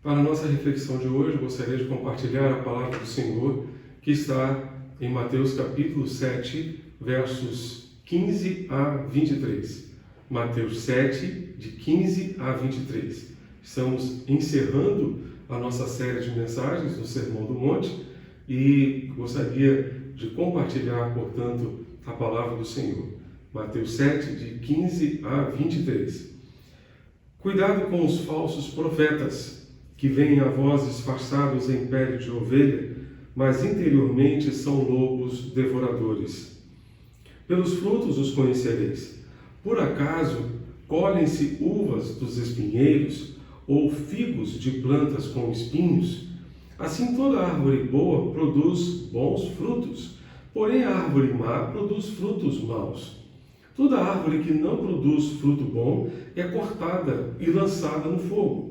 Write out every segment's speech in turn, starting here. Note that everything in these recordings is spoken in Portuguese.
Para a nossa reflexão de hoje, eu gostaria de compartilhar a palavra do Senhor que está em Mateus capítulo 7, versos 15 a 23. Mateus 7, de 15 a 23. Estamos encerrando a nossa série de mensagens do Sermão do Monte e gostaria de compartilhar, portanto, a palavra do Senhor. Mateus 7, de 15 a 23. Cuidado com os falsos profetas, que vêm a vós disfarçados em pele de ovelha, mas interiormente são lobos devoradores. Pelos frutos os conhecereis. Por acaso colhem-se uvas dos espinheiros ou figos de plantas com espinhos? Assim toda árvore boa produz bons frutos, porém a árvore má produz frutos maus. Toda árvore que não produz fruto bom é cortada e lançada no fogo.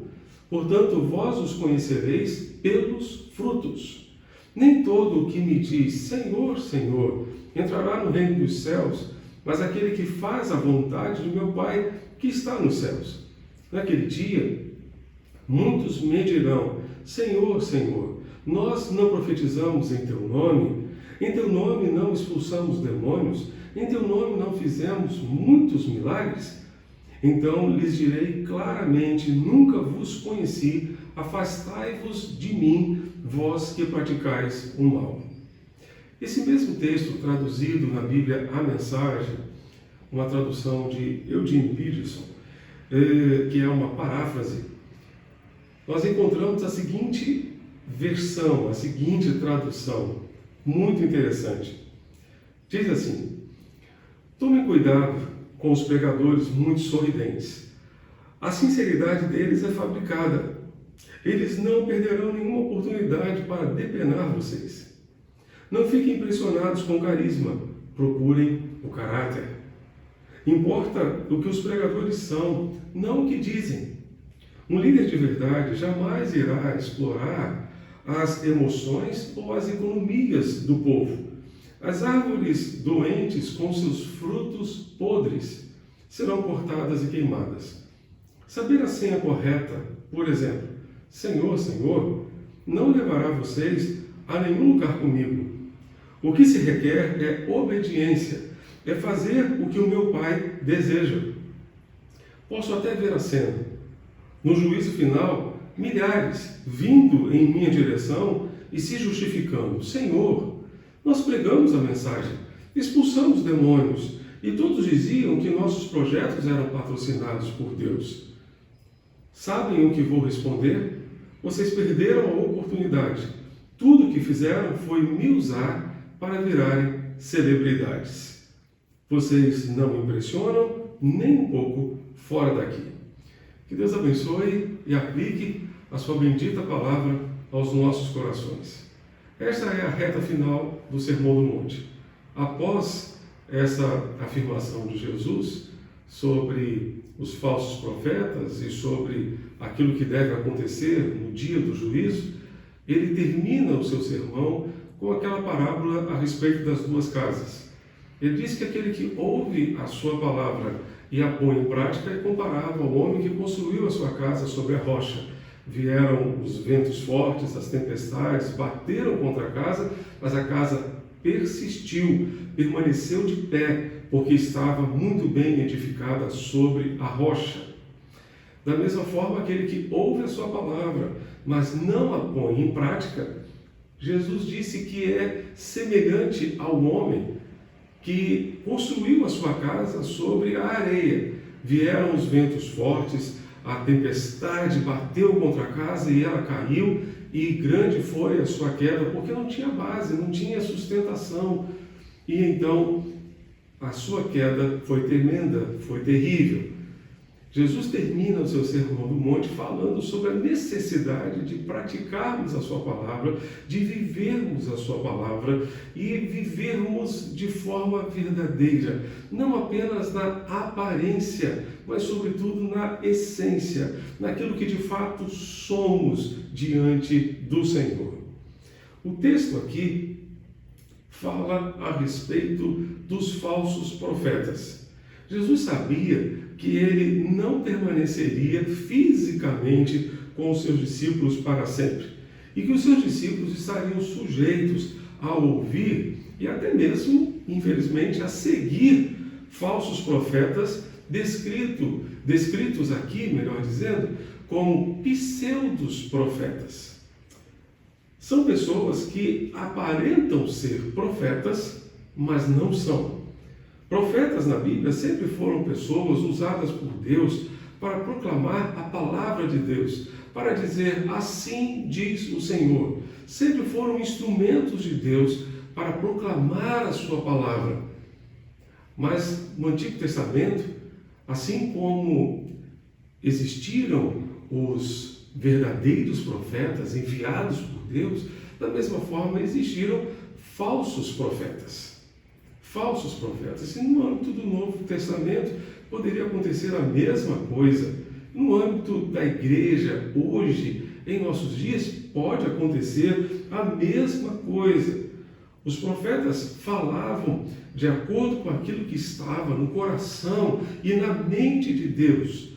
Portanto, vós os conhecereis pelos frutos. Nem todo o que me diz, Senhor, Senhor, entrará no reino dos céus, mas aquele que faz a vontade do meu Pai que está nos céus. Naquele dia, muitos me dirão, Senhor, Senhor, nós não profetizamos em teu nome não expulsamos demônios, em teu nome não fizemos muitos milagres? Então lhes direi claramente, nunca vos conheci, afastai-vos de mim, vós que praticais o mal. Esse mesmo texto, traduzido na Bíblia A Mensagem, uma tradução de Eugene Peterson, que é uma paráfrase, nós encontramos a seguinte versão, a seguinte tradução, muito interessante. Diz assim: tomem cuidado com os pregadores muito sorridentes. A sinceridade deles é fabricada. Eles não perderão nenhuma oportunidade para depenar vocês. Não fiquem impressionados com o carisma, procurem o caráter. Importa o que os pregadores são, não o que dizem. Um líder de verdade jamais irá explorar as emoções ou as economias do povo. As árvores doentes com seus frutos podres serão cortadas e queimadas. Saber a senha correta, por exemplo, Senhor, Senhor, não levará vocês a nenhum lugar comigo. O que se requer é obediência, é fazer o que o meu Pai deseja. Posso até ver a cena. No juízo final, milhares vindo em minha direção e se justificando. Senhor, nós pregamos a mensagem, expulsamos demônios e todos diziam que nossos projetos eram patrocinados por Deus. Sabem o que vou responder? Vocês perderam a oportunidade. Tudo o que fizeram foi me usar para virarem celebridades. Vocês não me impressionam nem um pouco fora daqui. Que Deus abençoe e aplique a sua bendita palavra aos nossos corações. Esta é a reta final do Sermão do Monte. Após essa afirmação de Jesus sobre os falsos profetas e sobre aquilo que deve acontecer no dia do juízo, ele termina o seu sermão com aquela parábola a respeito das duas casas. Ele diz que aquele que ouve a sua palavra e a põe em prática é comparável ao homem que construiu a sua casa sobre a rocha. Vieram os ventos fortes, as tempestades, bateram contra a casa, mas a casa persistiu, permaneceu de pé, porque estava muito bem edificada sobre a rocha. Da mesma forma, aquele que ouve a sua palavra, mas não a põe em prática, Jesus disse que é semelhante ao homem que construiu a sua casa sobre a areia. Vieram os ventos fortes, a tempestade bateu contra a casa e ela caiu, e grande foi a sua queda, porque não tinha base, não tinha sustentação. E então a sua queda foi tremenda, foi terrível. Jesus termina o seu Sermão do Monte falando sobre a necessidade de praticarmos a sua palavra, de vivermos a sua palavra e vivermos de forma verdadeira, não apenas na aparência, mas sobretudo na essência, naquilo que de fato somos diante do Senhor. O texto aqui fala a respeito dos falsos profetas. Jesus sabia que ele não permaneceria fisicamente com os seus discípulos para sempre, e que os seus discípulos estariam sujeitos a ouvir e até mesmo, infelizmente, a seguir falsos profetas descritos aqui, melhor dizendo, como pseudos profetas. São pessoas que aparentam ser profetas, mas não são. Profetas na Bíblia sempre foram pessoas usadas por Deus para proclamar a palavra de Deus, para dizer assim diz o Senhor. Sempre foram instrumentos de Deus para proclamar a sua palavra. Mas no Antigo Testamento, assim como existiram os verdadeiros profetas enviados por Deus, da mesma forma existiram falsos profetas. Falsos profetas. E no âmbito do Novo Testamento poderia acontecer a mesma coisa. No âmbito da igreja, hoje, em nossos dias, pode acontecer a mesma coisa. Os profetas falavam de acordo com aquilo que estava no coração e na mente de Deus.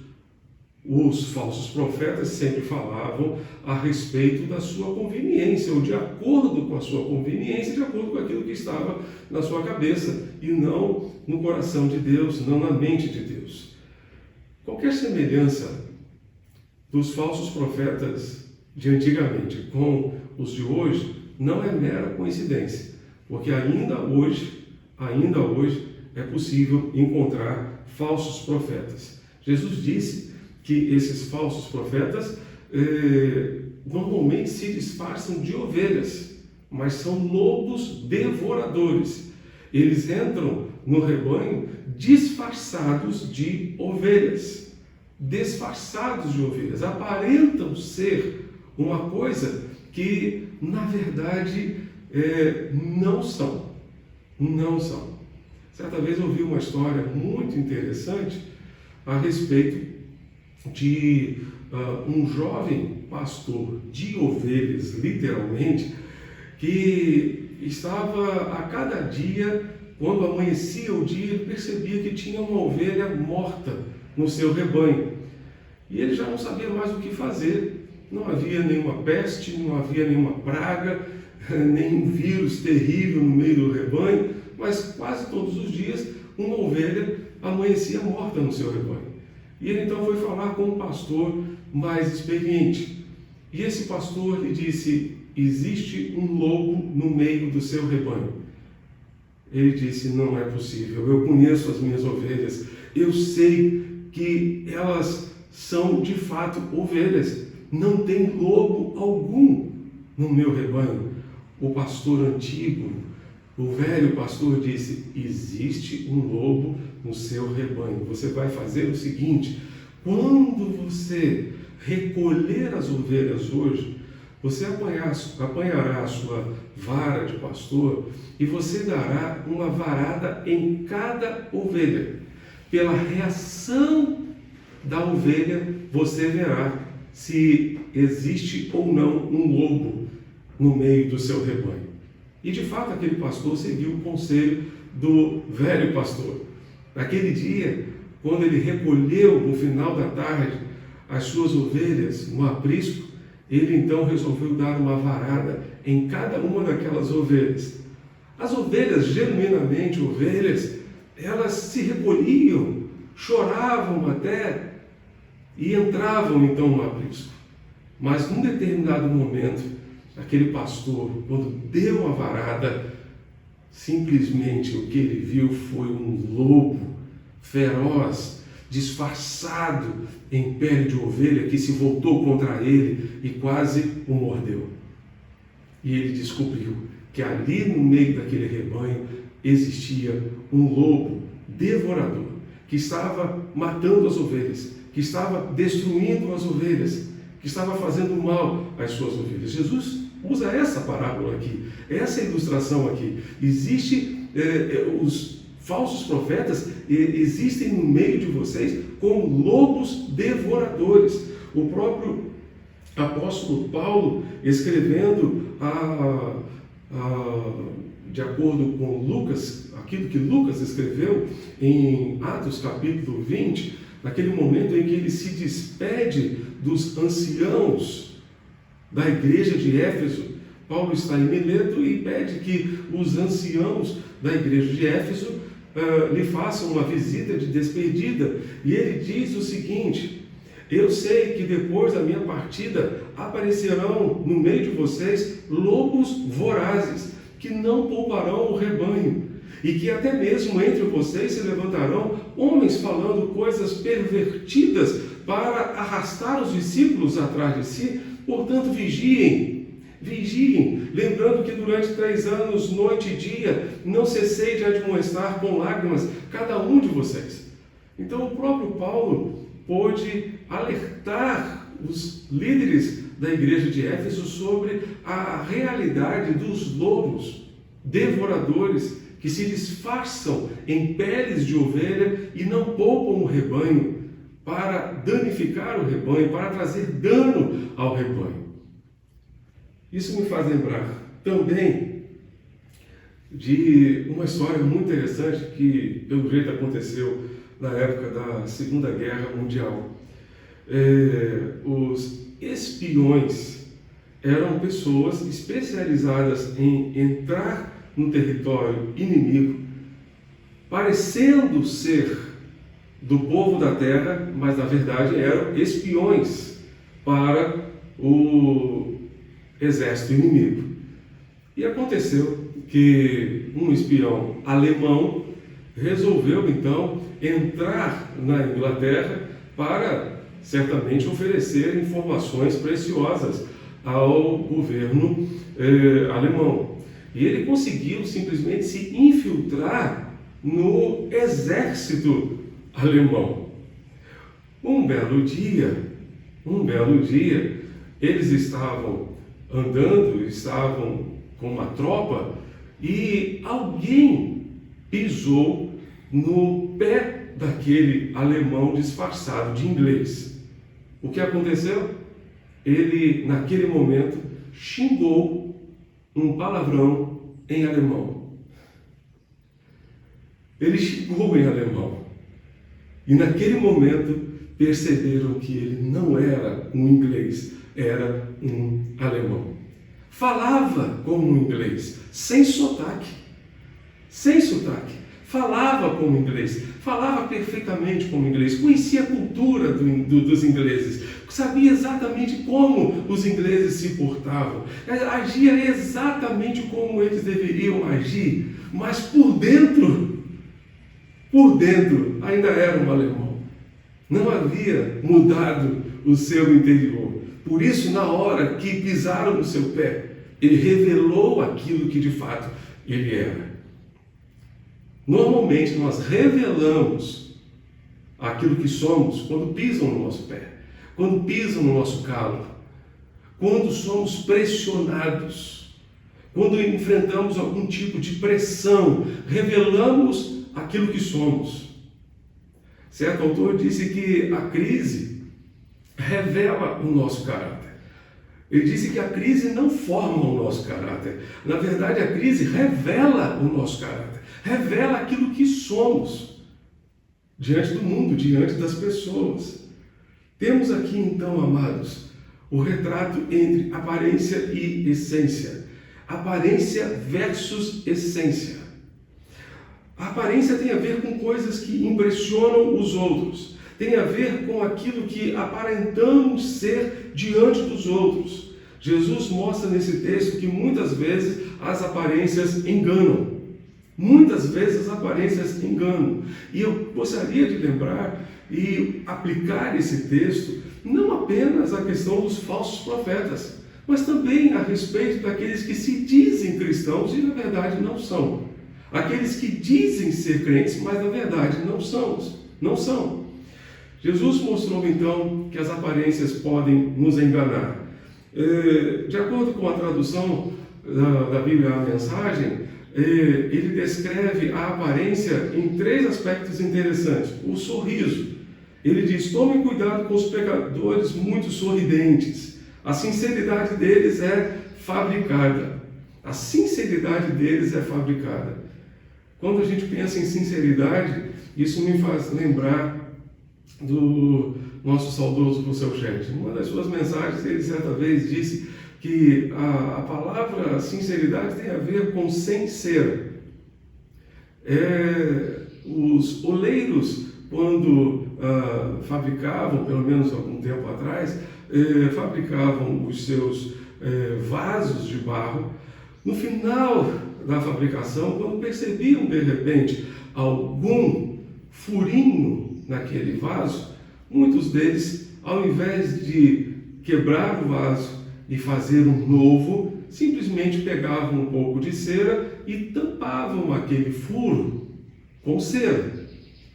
Os falsos profetas sempre falavam a respeito da sua conveniência, ou de acordo com a sua conveniência, de acordo com aquilo que estava na sua cabeça, e não no coração de Deus, não na mente de Deus. Qualquer semelhança dos falsos profetas de antigamente com os de hoje não é mera coincidência, porque ainda hoje é possível encontrar falsos profetas. Jesus disse que esses falsos profetas normalmente se disfarçam de ovelhas, mas são lobos devoradores. Eles entram no rebanho disfarçados de ovelhas. Disfarçados de ovelhas. Aparentam ser uma coisa que, na verdade, não são. Não são. Certa vez eu ouvi uma história muito interessante a respeito de um jovem pastor de ovelhas, literalmente, que estava a cada dia, quando amanhecia o dia, ele percebia que tinha uma ovelha morta no seu rebanho. E ele já não sabia mais o que fazer. Não havia nenhuma peste, não havia nenhuma praga, nenhum vírus terrível no meio do rebanho, mas quase todos os dias uma ovelha amanhecia morta no seu rebanho. E ele então foi falar com um pastor mais experiente. E esse pastor lhe disse: existe um lobo no meio do seu rebanho. Ele disse: não é possível, eu conheço as minhas ovelhas, eu sei que elas são de fato ovelhas, não tem lobo algum no meu rebanho. O pastor antigo, o velho pastor, disse: existe um lobo no seu rebanho. Você vai fazer o seguinte: quando você recolher as ovelhas hoje, você apanhará a sua vara de pastor e você dará uma varada em cada ovelha. Pela reação da ovelha, você verá se existe ou não um lobo no meio do seu rebanho. E de fato aquele pastor seguiu o conselho do velho pastor. Naquele dia, quando ele recolheu no final da tarde as suas ovelhas no aprisco, ele então resolveu dar uma varada em cada uma daquelas ovelhas. As ovelhas, genuinamente ovelhas, elas se recolhiam, choravam até e entravam então no aprisco. Mas num determinado momento, aquele pastor, quando deu a varada, simplesmente o que ele viu foi um lobo feroz, disfarçado em pele de ovelha, que se voltou contra ele e quase o mordeu. E ele descobriu que ali no meio daquele rebanho existia um lobo devorador, que estava matando as ovelhas, que estava destruindo as ovelhas, que estava fazendo mal às suas ovelhas. Jesus usa essa parábola aqui, essa ilustração aqui. Os falsos profetas existem no meio de vocês como lobos devoradores. O próprio apóstolo Paulo, escrevendo de acordo com Lucas, aquilo que Lucas escreveu em Atos capítulo 20, naquele momento em que ele se despede dos anciãos da igreja de Éfeso. Paulo está em Mileto e pede que os anciãos da igreja de Éfeso lhe façam uma visita de despedida. E ele diz o seguinte: eu sei que depois da minha partida aparecerão no meio de vocês lobos vorazes, que não pouparão o rebanho, e que até mesmo entre vocês se levantarão homens falando coisas pervertidas para arrastar os discípulos atrás de si. Portanto, vigiem, lembrando que durante 3 anos, noite e dia, não cessei de admoestar com lágrimas cada um de vocês. Então, o próprio Paulo pôde alertar os líderes da igreja de Éfeso sobre a realidade dos lobos devoradores que se disfarçam em peles de ovelha e não poupam o rebanho para danificar o rebanho, para trazer dano ao rebanho. Isso me faz lembrar também de uma história muito interessante que, pelo jeito, aconteceu na época da Segunda Guerra Mundial. Os espiões eram pessoas especializadas em entrar no território inimigo, parecendo ser do povo da terra, mas na verdade eram espiões para o exército inimigo. E aconteceu que um espião alemão resolveu então entrar na Inglaterra para certamente oferecer informações preciosas ao governo alemão. E ele conseguiu simplesmente se infiltrar no exército alemão. Um belo dia, eles estavam andando, estavam com uma tropa e alguém pisou no pé daquele alemão disfarçado de inglês. O que aconteceu? Ele, naquele momento, xingou um palavrão em alemão. Ele xingou em alemão. E naquele momento perceberam que ele não era um inglês, era um alemão. Falava como um inglês, sem sotaque. Falava como inglês, falava perfeitamente como inglês, conhecia a cultura dos ingleses, sabia exatamente como os ingleses se portavam, agia exatamente como eles deveriam agir, mas por dentro ainda era um alemão. Não havia mudado o seu interior. Por isso, na hora que pisaram no seu pé, ele revelou aquilo que de fato ele era. Normalmente nós revelamos aquilo que somos quando pisam no nosso pé, quando pisam no nosso calo, quando somos pressionados, quando enfrentamos algum tipo de pressão, revelamos aquilo que somos. Certo autor disse que a crise revela o nosso caráter. Ele disse que a crise não forma o nosso caráter. Na verdade, a crise revela o nosso caráter. Revela aquilo que somos diante do mundo, diante das pessoas. Temos aqui então, amados, o retrato entre aparência e essência. Aparência versus essência. A aparência tem a ver com coisas que impressionam os outros. Tem a ver com aquilo que aparentamos ser diante dos outros. Jesus mostra nesse texto que muitas vezes as aparências enganam. Muitas vezes as aparências enganam. E eu gostaria de lembrar e aplicar esse texto não apenas à questão dos falsos profetas, mas também a respeito daqueles que se dizem cristãos e na verdade não são. Aqueles que dizem ser crentes, mas na verdade não são. Jesus mostrou então que as aparências podem nos enganar. De acordo com a tradução da Bíblia, a Mensagem, ele descreve a aparência em 3 aspectos interessantes. O sorriso. Ele diz: tomem cuidado com os pecadores muito sorridentes. A sinceridade deles é fabricada. Quando a gente pensa em sinceridade, isso me faz lembrar do nosso saudoso Rousseau Chet. Uma das suas mensagens, ele certa vez disse que a palavra sinceridade tem a ver com sem ser. Os oleiros, quando fabricavam, pelo menos algum tempo atrás, fabricavam os seus vasos de barro. No final da fabricação, quando percebiam de repente algum furinho naquele vaso, muitos deles, ao invés de quebrar o vaso e fazer um novo, simplesmente pegavam um pouco de cera e tampavam aquele furo com cera.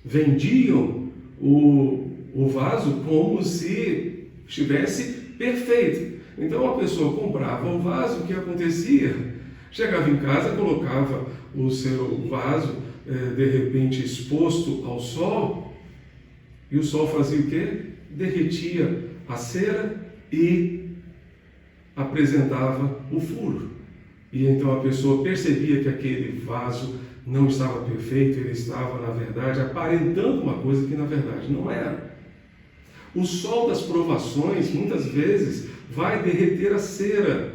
Vendiam o vaso como se estivesse perfeito. Então a pessoa comprava o vaso, o que acontecia? Chegava em casa, colocava o seu vaso de repente exposto ao sol, e o sol fazia o quê? Derretia a cera e apresentava o furo. E então a pessoa percebia que aquele vaso não estava perfeito, ele estava, na verdade, aparentando uma coisa que na verdade não era. O sol das provações, muitas vezes, vai derreter a cera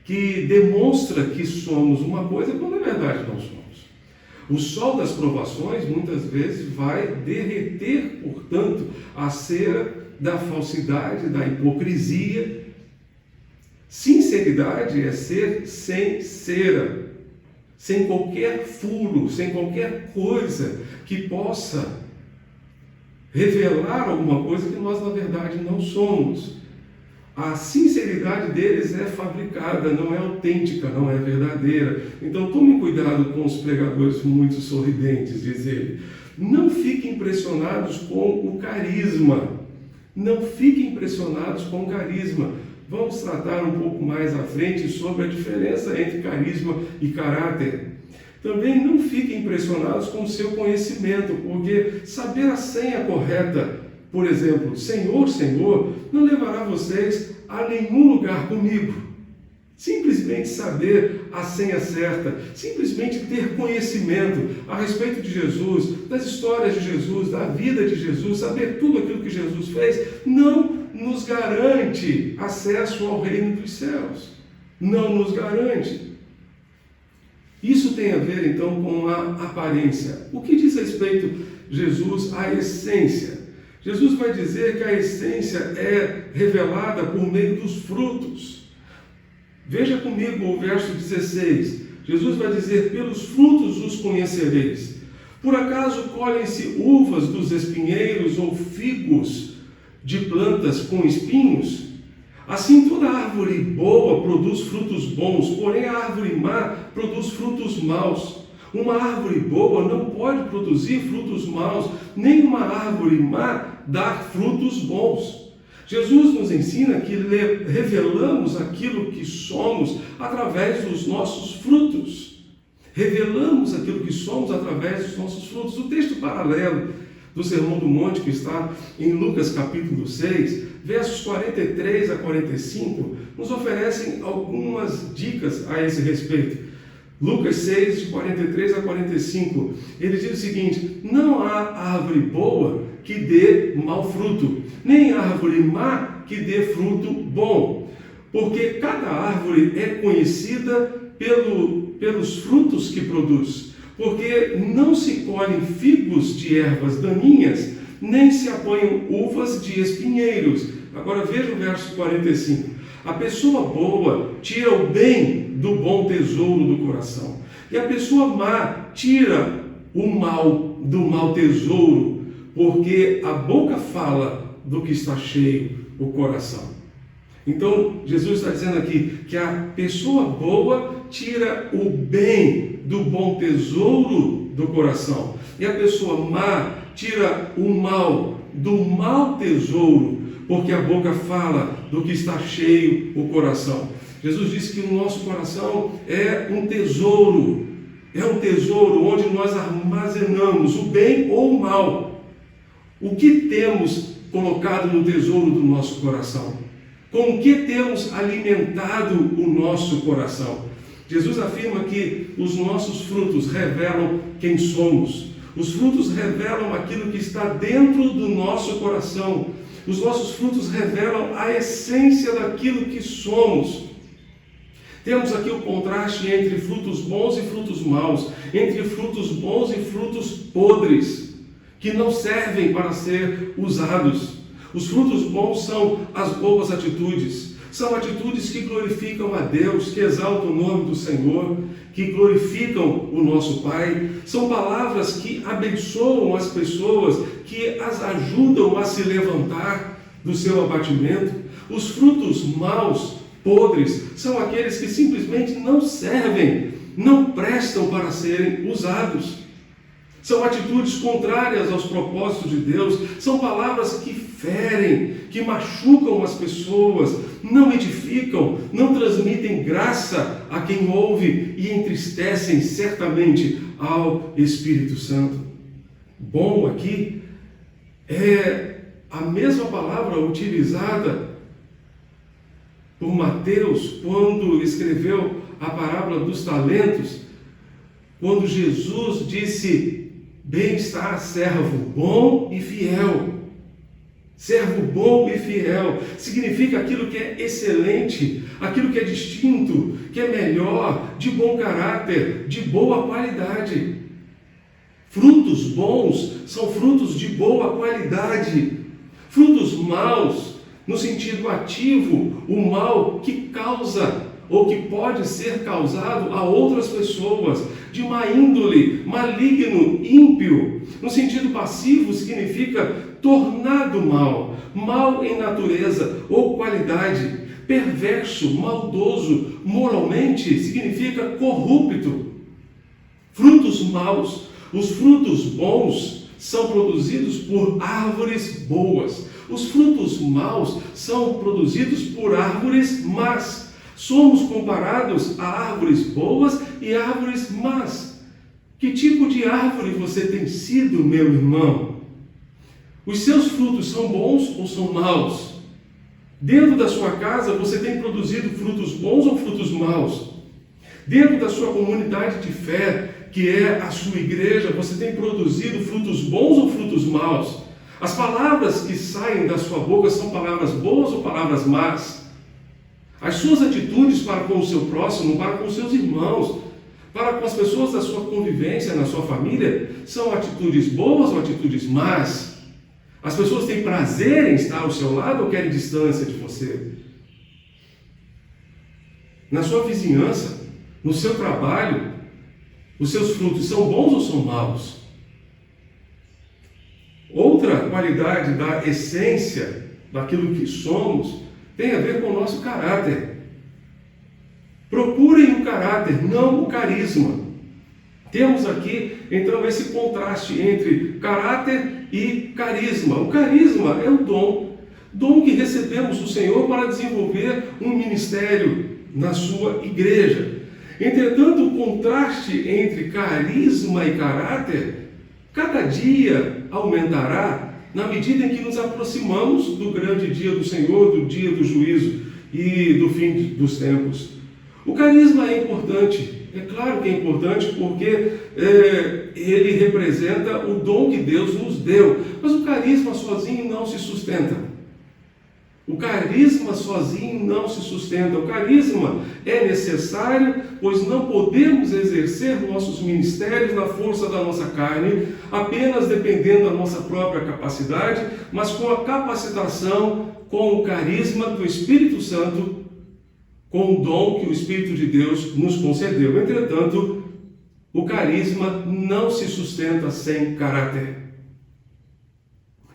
que demonstra que somos uma coisa quando na verdade não somos. O sol das provações, muitas vezes, vai derreter, portanto, a cera da falsidade, da hipocrisia. Sinceridade é ser sem cera, sem qualquer furo, sem qualquer coisa que possa revelar alguma coisa que nós, na verdade, não somos. A sinceridade deles é fabricada, não é autêntica, não é verdadeira. Então tome cuidado com os pregadores muito sorridentes, diz ele. Não fiquem impressionados com o carisma. Não fiquem impressionados com o carisma. Vamos tratar um pouco mais à frente sobre a diferença entre carisma e caráter. Também não fiquem impressionados com o seu conhecimento, porque saber a senha correta, por exemplo, Senhor, Senhor, não levará vocês a nenhum lugar comigo. Simplesmente saber a senha certa, simplesmente ter conhecimento a respeito de Jesus, das histórias de Jesus, da vida de Jesus, saber tudo aquilo que Jesus fez, não nos garante acesso ao reino dos céus. Não nos garante. Isso tem a ver, então, com a aparência. O que diz respeito Jesus à essência? Jesus vai dizer que a essência é revelada por meio dos frutos. Veja comigo o verso 16. Jesus vai dizer, pelos frutos os conhecereis. Por acaso colhem-se uvas dos espinheiros ou figos de plantas com espinhos? Assim toda árvore boa produz frutos bons, porém a árvore má produz frutos maus. Uma árvore boa não pode produzir frutos maus, nem uma árvore má dar frutos bons. Jesus nos ensina que revelamos aquilo que somos através dos nossos frutos. Revelamos aquilo que somos através dos nossos frutos. O texto paralelo do Sermão do Monte, que está em Lucas capítulo 6, versos 43 a 45, nos oferecem algumas dicas a esse respeito. Lucas 6, de 43 a 45, ele diz o seguinte: não há árvore boa que dê mau fruto, nem árvore má que dê fruto bom, porque cada árvore é conhecida pelos frutos que produz. Porque não se colhem figos de ervas daninhas, nem se apanham uvas de espinheiros. Agora veja o verso 45. A pessoa boa tira o bem do bom tesouro do coração, e a pessoa má tira o mal do mau tesouro, porque a boca fala do que está cheio o coração. Então, Jesus está dizendo aqui que a pessoa boa tira o bem do bom tesouro do coração, e a pessoa má tira o mal do mau tesouro, porque a boca fala do que está cheio o coração. Jesus disse que o nosso coração é um tesouro onde nós armazenamos o bem ou o mal. O que temos colocado no tesouro do nosso coração? Com o que temos alimentado o nosso coração? Jesus afirma que os nossos frutos revelam quem somos. Os frutos revelam aquilo que está dentro do nosso coração. Os nossos frutos revelam a essência daquilo que somos. Temos aqui o contraste entre frutos bons e frutos maus, entre frutos bons e frutos podres, que não servem para ser usados. Os frutos bons são as boas atitudes, são atitudes que glorificam a Deus, que exaltam o nome do Senhor, que glorificam o nosso Pai. São palavras que abençoam as pessoas, que as ajudam a se levantar do seu abatimento. Os frutos maus, podres, são aqueles que simplesmente não servem, não prestam para serem usados. São atitudes contrárias aos propósitos de Deus, são palavras que ferem, que machucam as pessoas, não edificam, não transmitem graça a quem ouve e entristecem certamente ao Espírito Santo. Bom aqui é a mesma palavra utilizada por Mateus quando escreveu a parábola dos talentos, quando Jesus disse: bem está servo bom e fiel. Servo bom e fiel significa aquilo que é excelente, aquilo que é distinto, que é melhor, de bom caráter, de boa qualidade. Frutos bons são frutos de boa qualidade. Frutos maus, no sentido ativo, o mal que causa ou que pode ser causado a outras pessoas, de má índole, maligno, ímpio. No sentido passivo, significa tornado mal, mal em natureza ou qualidade, perverso, maldoso, moralmente, significa corrupto. Frutos maus. Os frutos bons são produzidos por árvores boas. Os frutos maus são produzidos por árvores más. Somos comparados a árvores boas e árvores más. Que tipo de árvore você tem sido, meu irmão? Os seus frutos são bons ou são maus? Dentro da sua casa, você tem produzido frutos bons ou frutos maus? Dentro da sua comunidade de fé, que é a sua igreja, você tem produzido frutos bons ou frutos maus? As palavras que saem da sua boca são palavras boas ou palavras más? As suas atitudes para com o seu próximo, para com os seus irmãos, para com as pessoas da sua convivência, na sua família, são atitudes boas ou atitudes más? As pessoas têm prazer em estar ao seu lado ou querem distância de você? Na sua vizinhança, no seu trabalho, os seus frutos são bons ou são maus? Outra qualidade da essência daquilo que somos tem a ver com o nosso caráter. Procurem o caráter, não o carisma. Temos aqui, então, esse contraste entre caráter e carisma. O carisma é o dom que recebemos do Senhor para desenvolver um ministério na sua igreja. Entretanto, o contraste entre carisma e caráter, cada dia aumentará na medida em que nos aproximamos do grande dia do Senhor, do dia do juízo e do fim dos tempos. O carisma é importante, é claro que é importante porque ele representa o dom que Deus nos deu, mas o carisma sozinho não se sustenta. O carisma sozinho não se sustenta. O carisma é necessário, pois não podemos exercer nossos ministérios na força da nossa carne, apenas dependendo da nossa própria capacidade, mas com a capacitação, com o carisma do Espírito Santo, com o dom que o Espírito de Deus nos concedeu. Entretanto, o carisma não se sustenta sem caráter.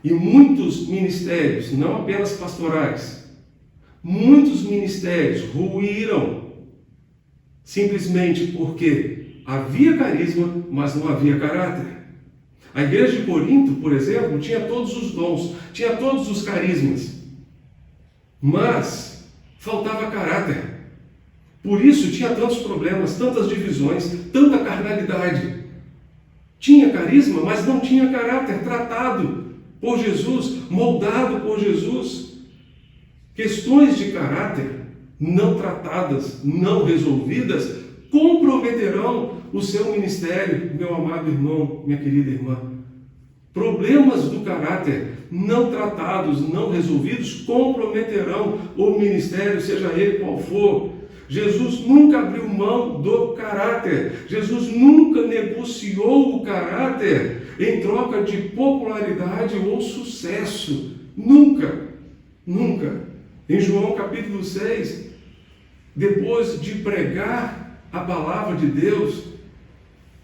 E muitos ministérios, não apenas pastorais, muitos ministérios ruíram simplesmente porque havia carisma, mas não havia caráter. A igreja de Corinto, por exemplo, tinha todos os dons, tinha todos os carismas, mas faltava caráter. Por isso tinha tantos problemas, tantas divisões, tanta carnalidade. Tinha carisma, mas não tinha caráter, tratado por Jesus, moldado por Jesus. Questões de caráter não tratadas, não resolvidas, comprometerão o seu ministério, meu amado irmão, minha querida irmã. Problemas do caráter não tratados, não resolvidos, comprometerão o ministério, seja ele qual for. Jesus nunca abriu mão do caráter. Jesus nunca negociou o caráter em troca de popularidade ou sucesso. Nunca, nunca. Em João capítulo 6, depois de pregar a palavra de Deus,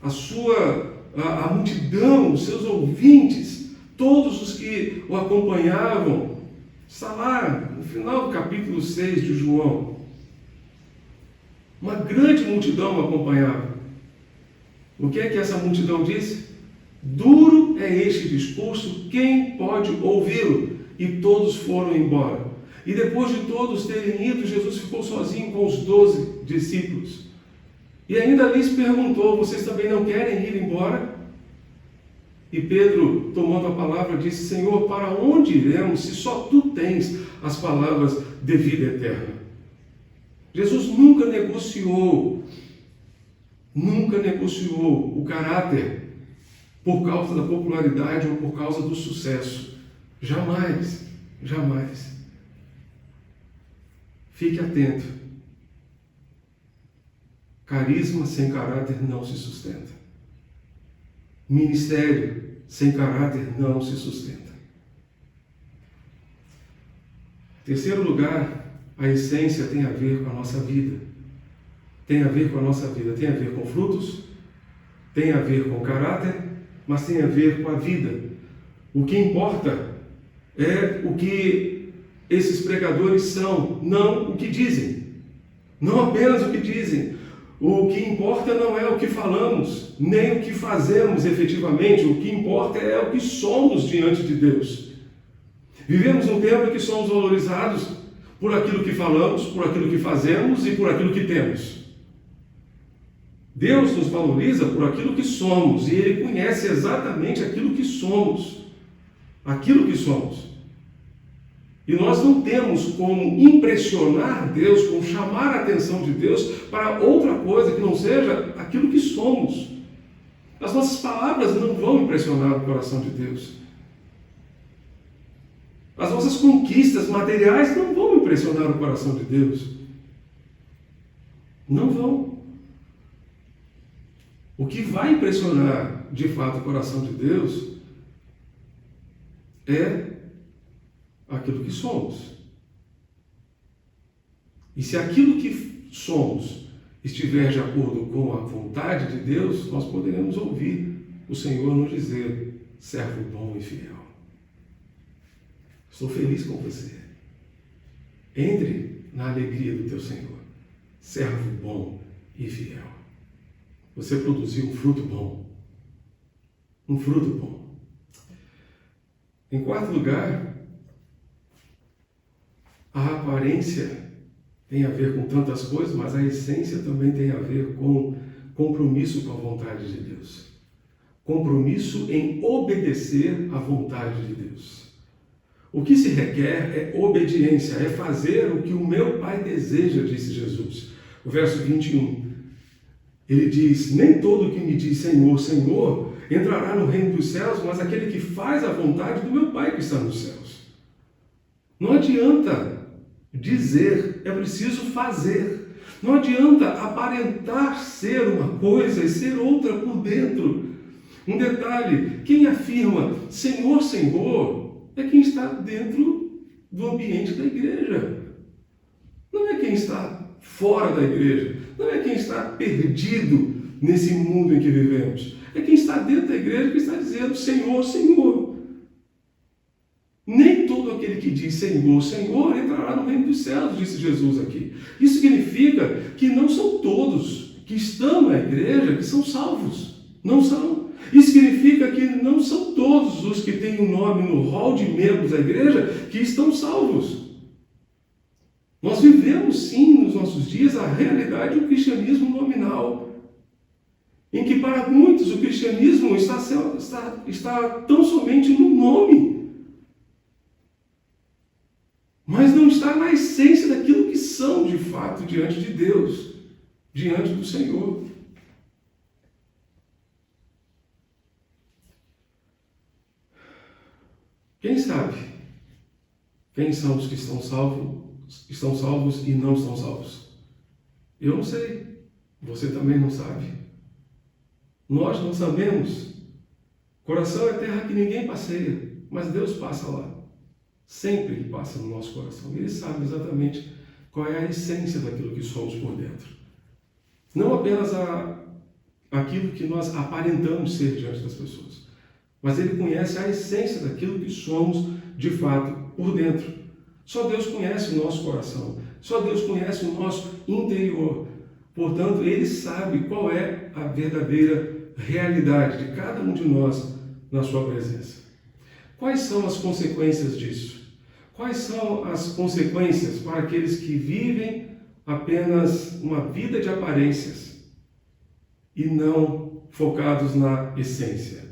a multidão, os seus ouvintes, todos os que o acompanhavam, está lá no final do capítulo 6 de João. Uma grande multidão o acompanhava. O que é que essa multidão disse? Duro é este discurso, quem pode ouvi-lo? E todos foram embora. E depois de todos terem ido, Jesus ficou sozinho com os 12 discípulos. E ainda lhes perguntou, vocês também não querem ir embora? E Pedro, tomando a palavra, disse, Senhor, para onde iremos se só Tu tens as palavras de vida eterna? Jesus nunca negociou o caráter por causa da popularidade ou por causa do sucesso. Jamais, jamais. Fique atento. Carisma sem caráter não se sustenta. Ministério sem caráter não se sustenta. Terceiro lugar, a essência tem a ver com a nossa vida. Tem a ver com a nossa vida. Tem a ver com frutos, tem a ver com caráter, mas tem a ver com a vida. O que importa é o que esses pregadores são, não o que dizem. Não apenas o que dizem. O que importa não é o que falamos, nem o que fazemos efetivamente. O que importa é o que somos diante de Deus. Vivemos um tempo em que somos valorizados por aquilo que falamos, por aquilo que fazemos e por aquilo que temos. Deus nos valoriza por aquilo que somos e Ele conhece exatamente aquilo que somos. Aquilo que somos. E nós não temos como impressionar Deus, como chamar a atenção de Deus para outra coisa que não seja aquilo que somos. As nossas palavras não vão impressionar o coração de Deus. As nossas conquistas materiais não vão impressionar o coração de Deus. Não vão. O que vai impressionar de fato o coração de Deus é aquilo que somos. E se aquilo que somos estiver de acordo com a vontade de Deus, nós poderemos ouvir o Senhor nos dizer, servo bom e fiel. Estou feliz com você. Entre na alegria do teu Senhor, servo bom e fiel. Você produziu um fruto bom. Um fruto bom. Em quarto lugar, a aparência tem a ver com tantas coisas, mas a essência também tem a ver com compromisso com a vontade de Deus. Compromisso em obedecer à vontade de Deus. O que se requer é obediência, é fazer o que o meu Pai deseja, disse Jesus. O verso 21, ele diz, nem todo que me diz Senhor, Senhor, entrará no reino dos céus, mas aquele que faz a vontade do meu Pai que está nos céus. Não adianta dizer, é preciso fazer. Não adianta aparentar ser uma coisa e ser outra por dentro. Um detalhe, quem afirma Senhor, Senhor, é quem está dentro do ambiente da igreja. Não é quem está fora da igreja. Não é quem está perdido nesse mundo em que vivemos. É quem está dentro da igreja que está dizendo Senhor, Senhor. Nem todo aquele que diz Senhor, Senhor entrará no reino dos céus, disse Jesus aqui. Isso significa que não são todos que estão na igreja que são salvos. Não são. Isso significa que não são todos os que têm um nome no rol de membros da igreja que estão salvos. Nós vivemos sim nos nossos dias a realidade do cristianismo nominal, em que para muitos o cristianismo está tão somente no nome, mas não está na essência daquilo que são de fato diante de Deus. diante do Senhor. Quem sabe quem são os que estão salvos e não estão salvos? Eu não sei. Você também não sabe. Nós não sabemos. Coração é terra que ninguém passeia, mas Deus passa lá. Sempre Ele passa no nosso coração. Ele sabe exatamente qual é a essência daquilo que somos por dentro. Não apenas aquilo que nós aparentamos ser diante das pessoas, mas Ele conhece a essência daquilo que somos de fato por dentro. Só Deus conhece o nosso coração. Só Deus conhece o nosso interior. Portanto, Ele sabe qual é a verdadeira realidade de cada um de nós na sua presença. Quais são as consequências disso? Quais são as consequências para aqueles que vivem apenas uma vida de aparências e não focados na essência?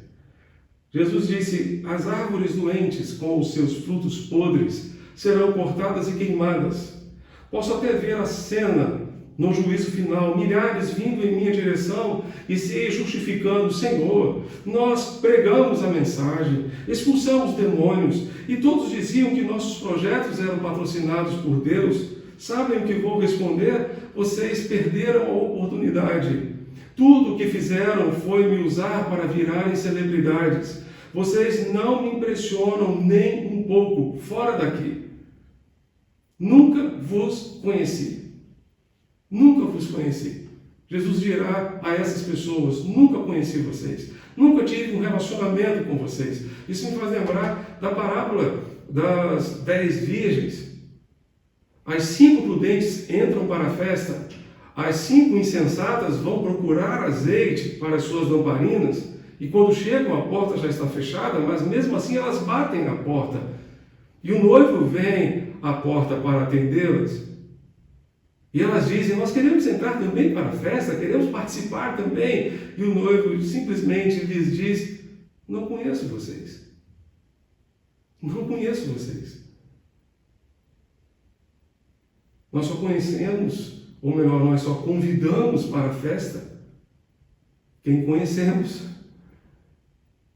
Jesus disse: as árvores doentes com os seus frutos podres serão cortadas e queimadas. Posso até ver a cena no juízo final, milhares vindo em minha direção e se justificando: Senhor, nós pregamos a mensagem, expulsamos demônios, e todos diziam que nossos projetos eram patrocinados por Deus. Sabem o que vou responder? Vocês perderam a oportunidade. Tudo o que fizeram foi me usar para virarem celebridades. Vocês não me impressionam nem um pouco. Fora daqui. Nunca vos conheci. Nunca vos conheci. Jesus dirá a essas pessoas: nunca conheci vocês. Nunca tive um relacionamento com vocês. Isso me faz lembrar da parábola das 10 virgens. As 5 prudentes entram para a festa. As 5 insensatas vão procurar azeite para as suas lamparinas. E quando chegam, a porta já está fechada, mas mesmo assim elas batem na porta. E o noivo vem à porta para atendê-las. E elas dizem: nós queremos entrar também para a festa, queremos participar também. E o noivo simplesmente lhes diz: não conheço vocês. Não conheço vocês. Nós só conhecemos, ou melhor, nós só convidamos para a festa quem conhecemos.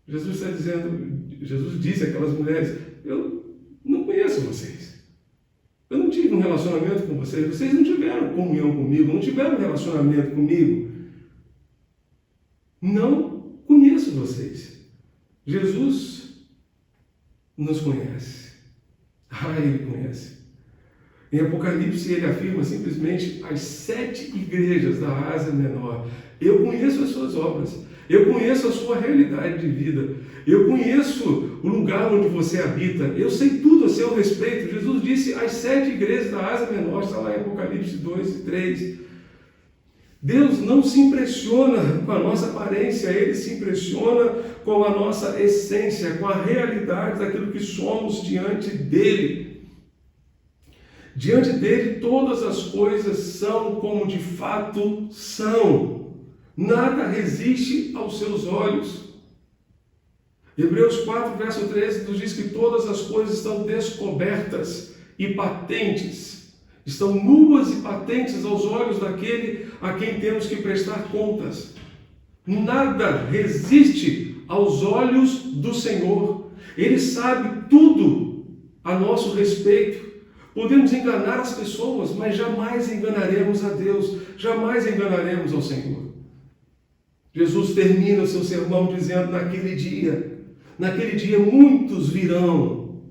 Jesus está dizendo, Jesus disse àquelas mulheres: eu não conheço vocês. Eu não tive um relacionamento com vocês. Vocês não tiveram comunhão comigo, não tiveram um relacionamento comigo. Não conheço vocês. Jesus nos conhece. Ele conhece. Em Apocalipse ele afirma simplesmente as 7 igrejas da Ásia Menor: eu conheço as suas obras, eu conheço a sua realidade de vida, eu conheço o lugar onde você habita, eu sei tudo a seu respeito. Jesus disse às 7 igrejas da Ásia Menor, está lá em Apocalipse 2 e 3. Deus não se impressiona com a nossa aparência, Ele se impressiona com a nossa essência, com a realidade daquilo que somos diante dEle. Diante dele, todas as coisas são como de fato são. Nada resiste aos seus olhos. Hebreus 4, verso 13, nos diz que todas as coisas estão descobertas e patentes. Estão nuas e patentes aos olhos daquele a quem temos que prestar contas. Nada resiste aos olhos do Senhor. Ele sabe tudo a nosso respeito. Podemos enganar as pessoas, mas jamais enganaremos a Deus, jamais enganaremos ao Senhor. Jesus termina o seu sermão dizendo: naquele dia muitos virão,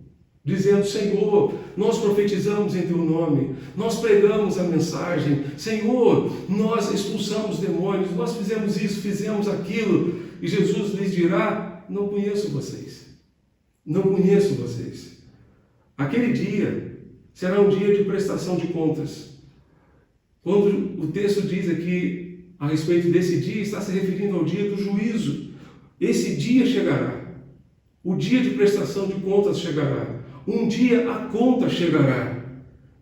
dizendo: Senhor, nós profetizamos em teu nome, nós pregamos a mensagem, Senhor, nós expulsamos demônios, nós fizemos isso, fizemos aquilo. E Jesus lhes dirá: não conheço vocês, não conheço vocês. Aquele dia será um dia de prestação de contas. Quando o texto diz aqui a respeito desse dia, está se referindo ao dia do juízo. Esse dia chegará. O dia de prestação de contas chegará. Um dia a conta chegará.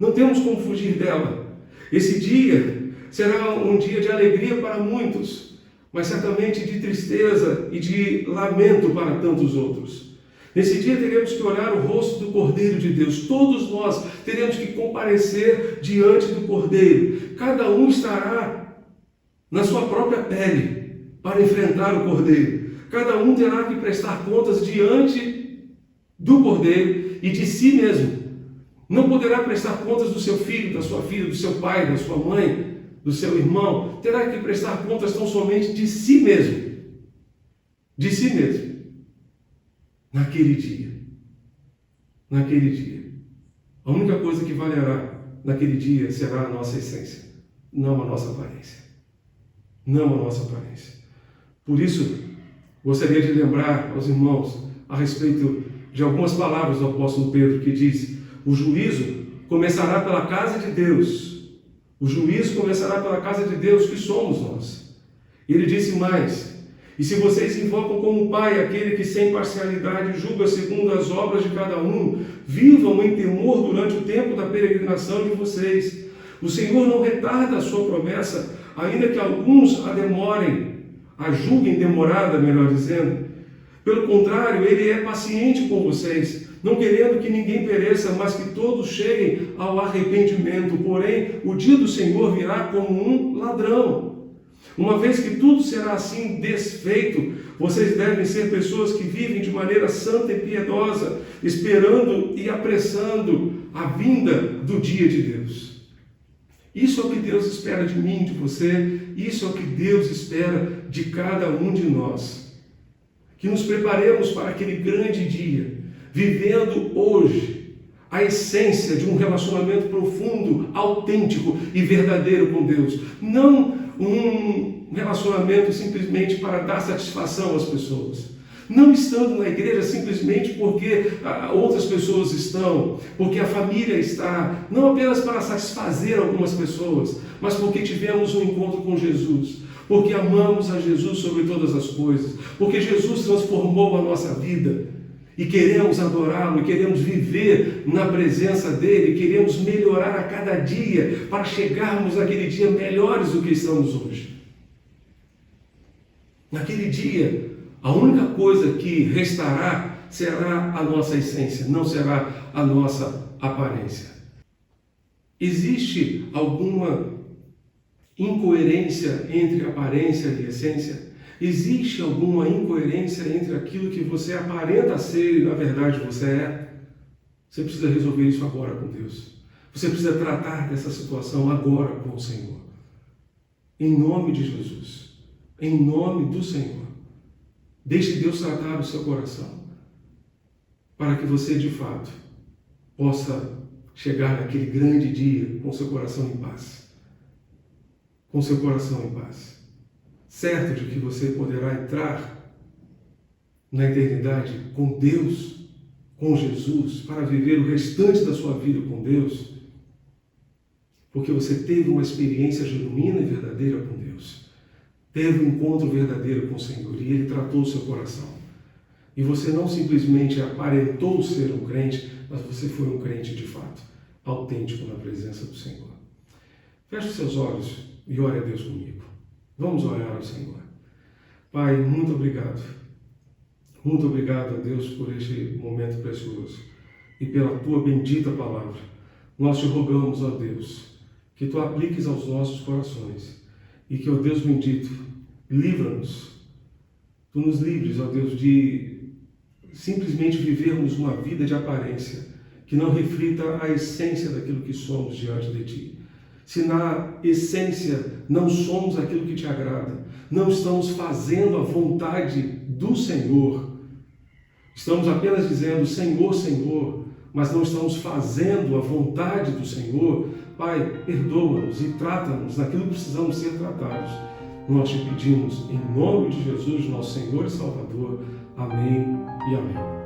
Não temos como fugir dela. Esse dia será um dia de alegria para muitos, mas certamente de tristeza e de lamento para tantos outros. Nesse dia teremos que olhar o rosto do Cordeiro de Deus. Todos nós teremos que comparecer diante do Cordeiro. Cada um estará na sua própria pele, para enfrentar o Cordeiro. Cada um terá que prestar contas diante do Cordeiro e de si mesmo. Não poderá prestar contas do seu filho, da sua filha, do seu pai, da sua mãe, do seu irmão. Terá que prestar contas tão somente de si mesmo. De si mesmo. Naquele dia. Naquele dia. A única coisa que valerá naquele dia será a nossa essência, não a nossa aparência. Não a nossa aparência. Por isso, gostaria de lembrar aos irmãos a respeito de algumas palavras do apóstolo Pedro, que diz: o juízo começará pela casa de Deus. O juízo começará pela casa de Deus, que somos nós. Ele disse mais: e se vocês invocam como Pai aquele que sem parcialidade julga segundo as obras de cada um, vivam em temor durante o tempo da peregrinação de vocês. O Senhor não retarda a sua promessa, ainda que alguns a demorem, a julguem demorada, melhor dizendo. Pelo contrário, Ele é paciente com vocês, não querendo que ninguém pereça, mas que todos cheguem ao arrependimento. Porém, o dia do Senhor virá como um ladrão. Uma vez que tudo será assim desfeito, vocês devem ser pessoas que vivem de maneira santa e piedosa, esperando e apressando a vinda do dia de Deus. Isso é o que Deus espera de mim, de você. Isso é o que Deus espera de cada um de nós. Que nos preparemos para aquele grande dia, vivendo hoje a essência de um relacionamento profundo, autêntico e verdadeiro com Deus. Não um relacionamento simplesmente para dar satisfação às pessoas. Não estando na igreja simplesmente porque outras pessoas estão, porque a família está, não apenas para satisfazer algumas pessoas, mas porque tivemos um encontro com Jesus, porque amamos a Jesus sobre todas as coisas, porque Jesus transformou a nossa vida e queremos adorá-lo, e queremos viver na presença dele, queremos melhorar a cada dia para chegarmos naquele dia melhores do que estamos hoje. Naquele dia, a única coisa que restará será a nossa essência, não será a nossa aparência. Existe alguma incoerência entre aparência e essência? Existe alguma incoerência entre aquilo que você aparenta ser e na verdade você é? Você precisa resolver isso agora com Deus. Você precisa tratar dessa situação agora com o Senhor. Em nome de Jesus. Em nome do Senhor. Deixe Deus tratar o seu coração, para que você de fato possa chegar naquele grande dia com seu coração em paz. Com seu coração em paz. Certo de que você poderá entrar na eternidade com Deus, com Jesus, para viver o restante da sua vida com Deus, porque você teve uma experiência genuína e verdadeira com Deus. Teve um encontro verdadeiro com o Senhor e Ele tratou o seu coração. E você não simplesmente aparentou ser um crente, mas você foi um crente de fato, autêntico na presença do Senhor. Feche os seus olhos e ore a Deus comigo. Vamos orar ao Senhor. Pai, muito obrigado. Muito obrigado a Deus por este momento precioso e pela Tua bendita palavra. Nós te rogamos, ó Deus, que Tu apliques aos nossos corações e que, ó Deus bendito, livra-nos. Tu nos livres, ó Deus, de simplesmente vivermos uma vida de aparência que não reflita a essência daquilo que somos diante de Ti. Se na essência não somos aquilo que Te agrada, não estamos fazendo a vontade do Senhor, estamos apenas dizendo Senhor, Senhor, mas não estamos fazendo a vontade do Senhor, Pai, perdoa-nos e trata-nos naquilo que precisamos ser tratados. Nós te pedimos em nome de Jesus, nosso Senhor e Salvador. Amém e amém.